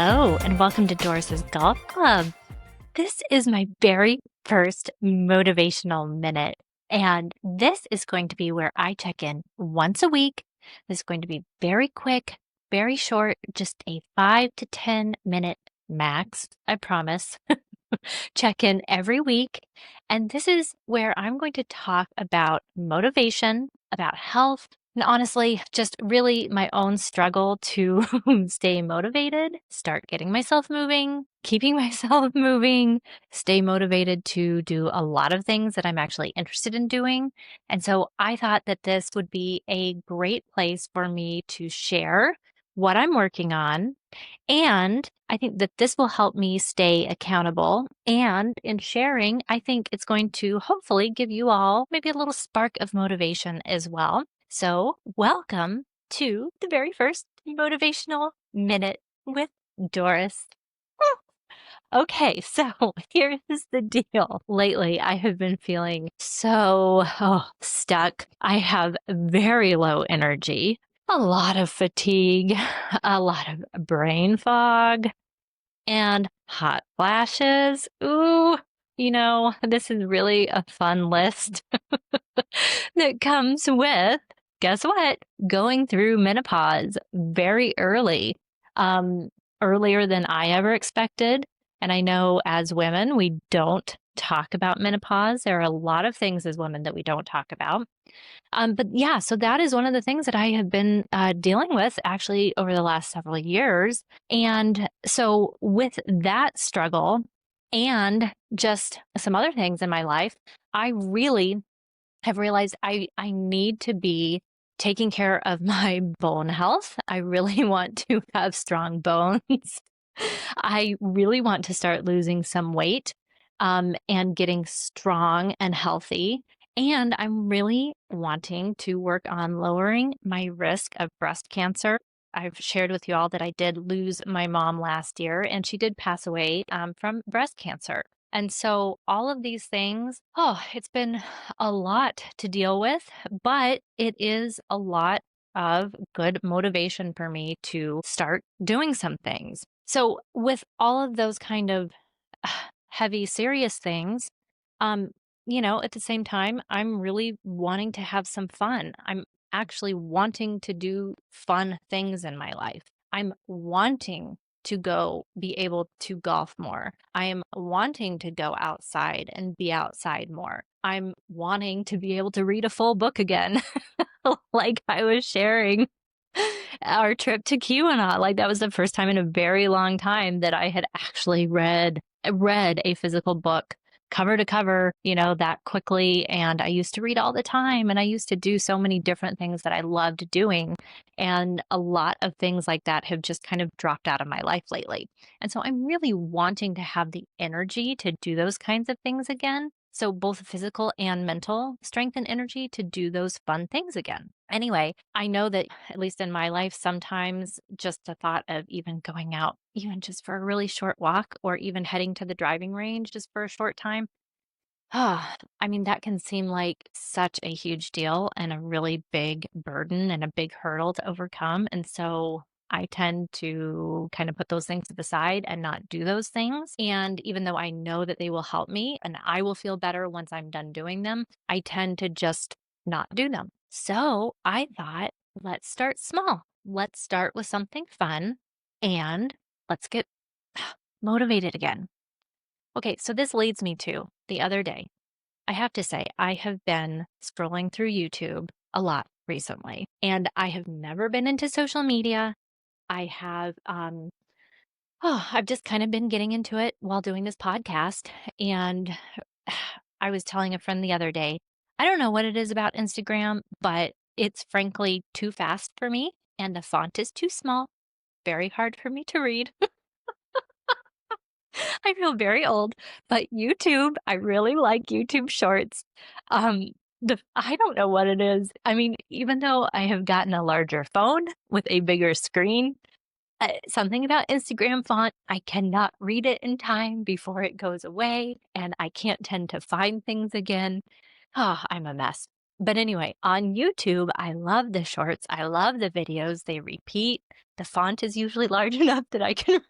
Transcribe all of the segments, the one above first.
Hello, and welcome to Doris's Golf Club. This is my very first motivational minute, and this is going to be where I check in once a week. This is going to be very quick, very short, just a 5 to 10 minute max, I promise. Check in every week. And this is where I'm going to talk about motivation, about health, and honestly, just really my own struggle to stay motivated, start getting myself moving, keeping myself moving, stay motivated to do a lot of things that I'm actually interested in doing. And so I thought that this would be a great place for me to share what I'm working on, and I think that this will help me stay accountable. And in sharing, I think it's going to hopefully give you all maybe a little spark of motivation as well. So, welcome to the very first motivational minute with Doris. Okay, so here's the deal. Lately, I have been feeling so stuck. I have very low energy, a lot of fatigue, a lot of brain fog, and hot flashes. Ooh, this is really a fun list that comes with, guess what? Going through menopause very early, um, earlier than I ever expected. And I know as women, we don't talk about menopause. There are a lot of things as women that we don't talk about. But yeah, so that is one of the things that I have been dealing with actually over the last several years. And so with that struggle and just some other things in my life, I really have realized I need to be taking care of my bone health. I really want to have strong bones. I really want to start losing some weight and getting strong and healthy. And I'm really wanting to work on lowering my risk of breast cancer. I've shared with you all that I did lose my mom last year, and she did pass away from breast cancer. And so all of these things, it's been a lot to deal with, but it is a lot of good motivation for me to start doing some things. So with all of those kind of heavy, serious things, um, at the same time, I'm really wanting to have some fun. I'm actually wanting to do fun things in my life. I'm wanting to go be able to golf more. I am wanting to go outside and be outside more. I'm wanting to be able to read a full book again, like I was sharing our trip to QAnon. Like that was the first time in a very long time that I had actually read a physical book cover to cover, that quickly. And I used to read all the time, and I used to do so many different things that I loved doing. And a lot of things like that have just kind of dropped out of my life lately. And so I'm really wanting to have the energy to do those kinds of things again. So both physical and mental strength and energy to do those fun things again. Anyway, I know that at least in my life, sometimes just the thought of even going out, even just for a really short walk, or even heading to the driving range just for a short time, I mean, that can seem like such a huge deal and a really big burden and a big hurdle to overcome. And so I tend to kind of put those things to the side and not do those things. And even though I know that they will help me and I will feel better once I'm done doing them, I tend to just not do them. So I thought, let's start small. Let's start with something fun and let's get motivated again. Okay, so this leads me to the other day. I have to say, I have been scrolling through YouTube a lot recently, and I have never been into social media. I have, I've just kind of been getting into it while doing this podcast. And I was telling a friend the other day, I don't know what it is about Instagram, but it's frankly too fast for me, and the font is too small, very hard for me to read. I feel very old, but YouTube, I really like YouTube Shorts. I don't know what it is. I mean, even though I have gotten a larger phone with a bigger screen, something about Instagram font, I cannot read it in time before it goes away, and I can't tend to find things again. I'm a mess. But anyway, on YouTube, I love the shorts. I love the videos. They repeat. The font is usually large enough that I can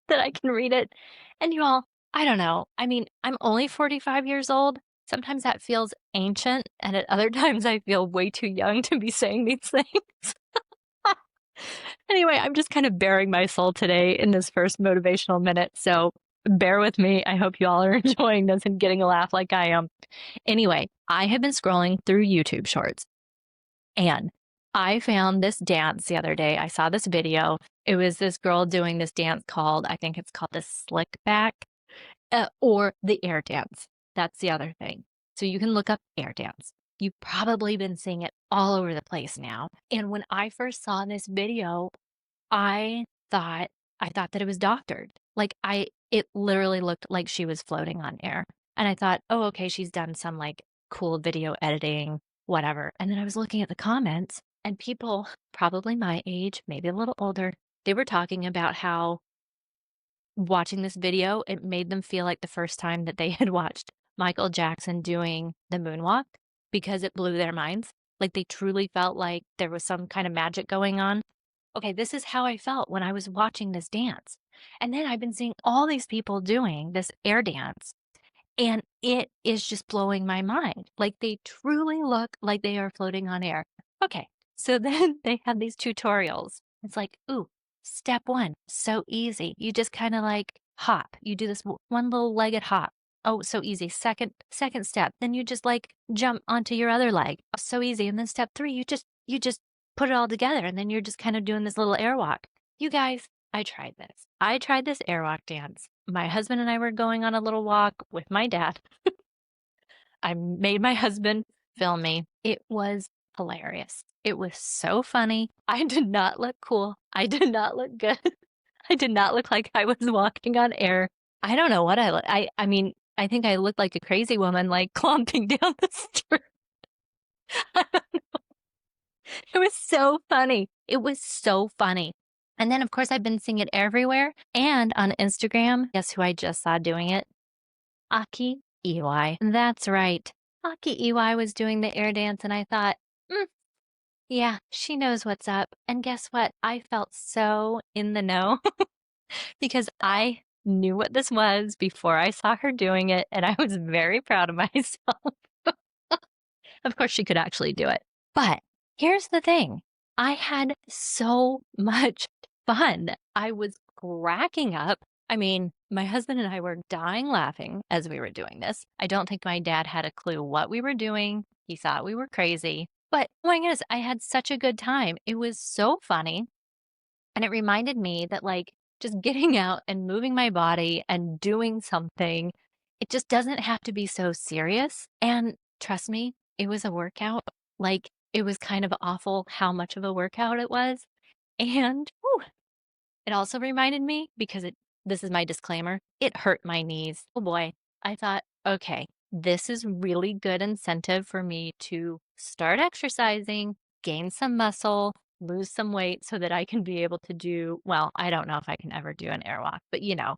that I can read it. And you all, I don't know. I mean, I'm only 45 years old. Sometimes that feels ancient, and at other times I feel way too young to be saying these things. Anyway, I'm just kind of bearing my soul today in this first motivational minute. So bear with me. I hope you all are enjoying this and getting a laugh like I am. Anyway, I have been scrolling through YouTube shorts and I found this dance the other day. I saw this video. It was this girl doing this dance called, I think it's called the slickback or the air dance. That's the other thing. So you can look up air dance. You've probably been seeing it all over the place now. And when I first saw this video, I thought I thought that it was doctored. It literally looked like she was floating on air. And I thought, "Oh, okay, she's done some like cool video editing, whatever." And then I was looking at the comments and people probably my age, maybe a little older, they were talking about how watching this video, it made them feel like the first time that they had watched Michael Jackson doing the moonwalk because it blew their minds. Like they truly felt like there was some kind of magic going on. Okay, this is how I felt when I was watching this dance. And then I've been seeing all these people doing this air dance, and it is just blowing my mind. Like they truly look like they are floating on air. Okay, so then they have these tutorials. It's like, ooh, step one, so easy. You just kind of like hop. You do this one little legged hop. Oh, so easy. Second step. Then you just like jump onto your other leg. Oh, so easy. And then step three, you just put it all together, and then you're just kind of doing this little airwalk. You guys, I tried this. I tried this airwalk dance. My husband and I were going on a little walk with my dad. I made my husband film me. It was hilarious. It was so funny. I did not look cool. I did not look good. I did not look like I was walking on air. I don't know what I look. I mean, I think I looked like a crazy woman, like clomping down the street. It was so funny. It was so funny. And then, of course, I've been seeing it everywhere and on Instagram. Guess who I just saw doing it? Aki Iwai. That's right. Aki Iwai was doing the air dance, and I thought, yeah, she knows what's up. And guess what? I felt so in the know because I knew what this was before I saw her doing it, and I was very proud of myself. Of course, she could actually do it. But here's the thing. I had so much fun. I was cracking up. I mean, my husband and I were dying laughing as we were doing this. I don't think my dad had a clue what we were doing. He thought we were crazy. But oh my goodness, I had such a good time. It was so funny. And it reminded me that, like, just getting out and moving my body and doing something, it just doesn't have to be so serious. And trust me, it was a workout. Like, it was kind of awful how much of a workout it was. And whew, it also reminded me because this is my disclaimer, it hurt my knees. Oh boy. I thought, okay, this is really good incentive for me to start exercising, gain some muscle, lose some weight so that I can be able to do, well, I don't know if I can ever do an airwalk, but you know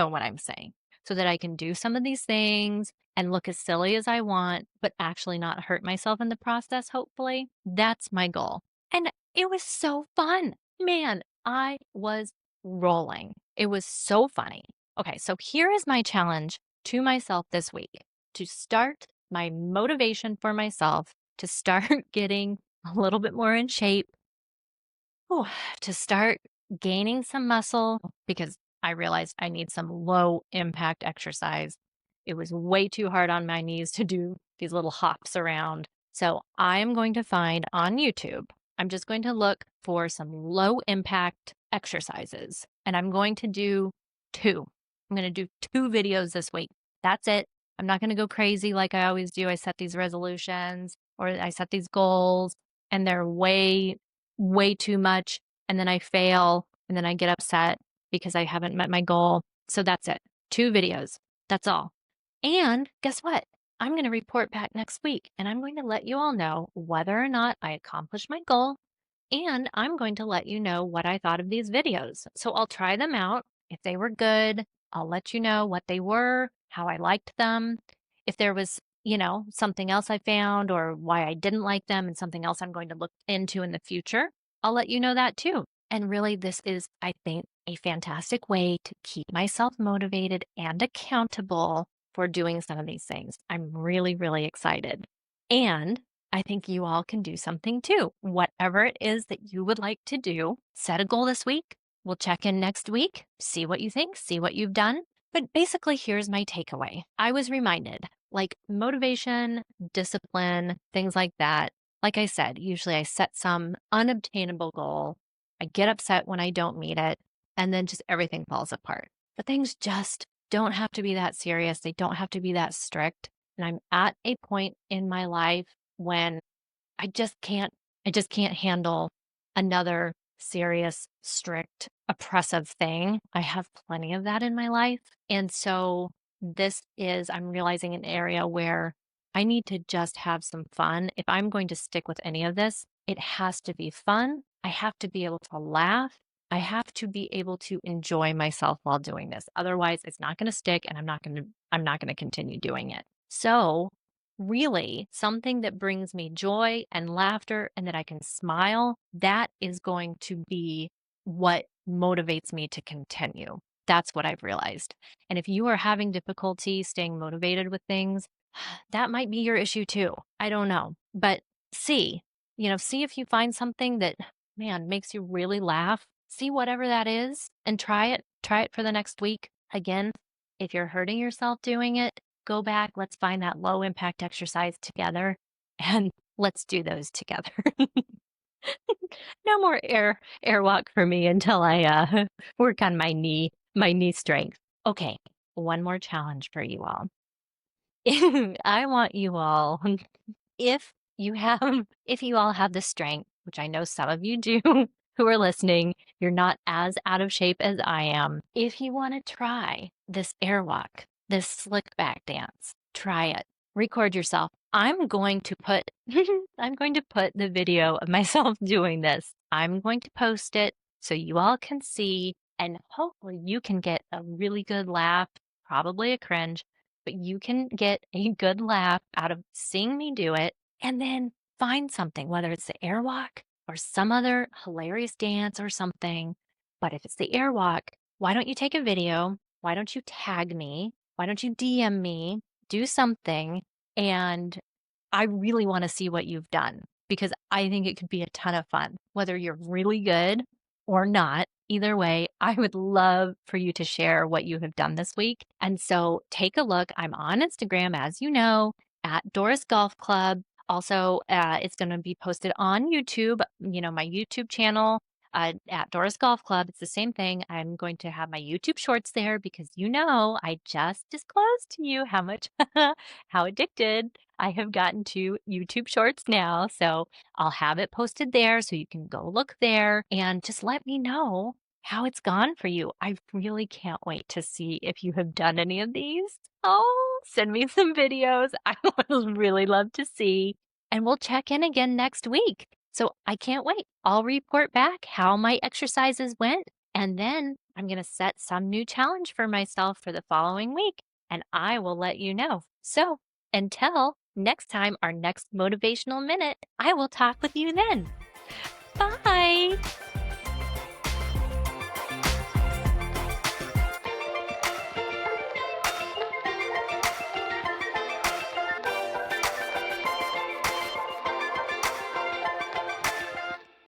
what I'm saying. So that I can do some of these things and look as silly as I want, but actually not hurt myself in the process, hopefully. That's my goal. And it was so fun. Man, I was rolling. It was so funny. Okay, so here is my challenge to myself this week to start my motivation for myself to start getting a little bit more in shape, to start gaining some muscle because I realized I need some low impact exercise. It was way too hard on my knees to do these little hops around. So I am going to find on YouTube, I'm just going to look for some low impact exercises and I'm going to do two. I'm going to do two videos this week. That's it. I'm not going to go crazy like I always do. I set these resolutions or I set these goals and they're way too much. And then I fail and then I get upset because I haven't met my goal. So that's it. Two videos. That's all. And guess what? I'm going to report back next week and I'm going to let you all know whether or not I accomplished my goal. And I'm going to let you know what I thought of these videos. So I'll try them out. If they were good, I'll let you know what they were, how I liked them. If there was, something else I found or why I didn't like them and something else I'm going to look into in the future, I'll let you know that too. And really, this is, I think, a fantastic way to keep myself motivated and accountable for doing some of these things. I'm really, really excited. And I think you all can do something too. Whatever it is that you would like to do, set a goal this week. We'll check in next week, see what you think, see what you've done. But basically, here's my takeaway. I was reminded like motivation, discipline, things like that. Like I said, usually I set some unobtainable goal. I get upset when I don't meet it, and then just everything falls apart. But things just don't have to be that serious. They don't have to be that strict. And I'm at a point in my life when I just can't I just can't handle another serious, strict, oppressive thing. I have plenty of that in my life. And so I'm realizing an area where I need to just have some fun. If I'm going to stick with any of this, it has to be fun. I have to be able to laugh. I have to be able to enjoy myself while doing this. Otherwise, it's not going to stick and I'm not going to continue doing it. So, really, something that brings me joy and laughter and that I can smile, that is going to be what motivates me to continue. That's what I've realized. And if you are having difficulty staying motivated with things, that might be your issue too. I don't know. But see if you find something that, man, makes you really laugh. See whatever that is and try it. Try it for the next week. Again, if you're hurting yourself doing it, go back. Let's find that low impact exercise together and let's do those together. No more airwalk for me until I work on my knee strength. Okay, one more challenge for you all. I want you all, if if you all have the strength, which I know some of you do who are listening, you're not as out of shape as I am. If you want to try this airwalk, this slickback dance, try it. Record yourself. I'm going to put the video of myself doing this. I'm going to post it so you all can see, and hopefully you can get a really good laugh, probably a cringe, but you can get a good laugh out of seeing me do it, and then find something, whether it's the airwalk or some other hilarious dance or something. But if it's the airwalk, why don't you take a video? Why don't you tag me? Why don't you DM me? Do something. And I really want to see what you've done because I think it could be a ton of fun, whether you're really good or not. Either way, I would love for you to share what you have done this week. And so take a look. I'm on Instagram, as you know, at Doris Golf Club. Also, it's going to be posted on YouTube, my YouTube channel at Doris Golf Club. It's the same thing. I'm going to have my YouTube shorts there because I just disclosed to you how much, how addicted I have gotten to YouTube shorts now. So I'll have it posted there so you can go look there and just let me know how it's gone for you. I really can't wait to see if you have done any of these. Oh, send me some videos. I would really love to see. And we'll check in again next week. So I can't wait. I'll report back how my exercises went. And then I'm going to set some new challenge for myself for the following week. And I will let you know. So until next time, our next motivational minute, I will talk with you then. Bye.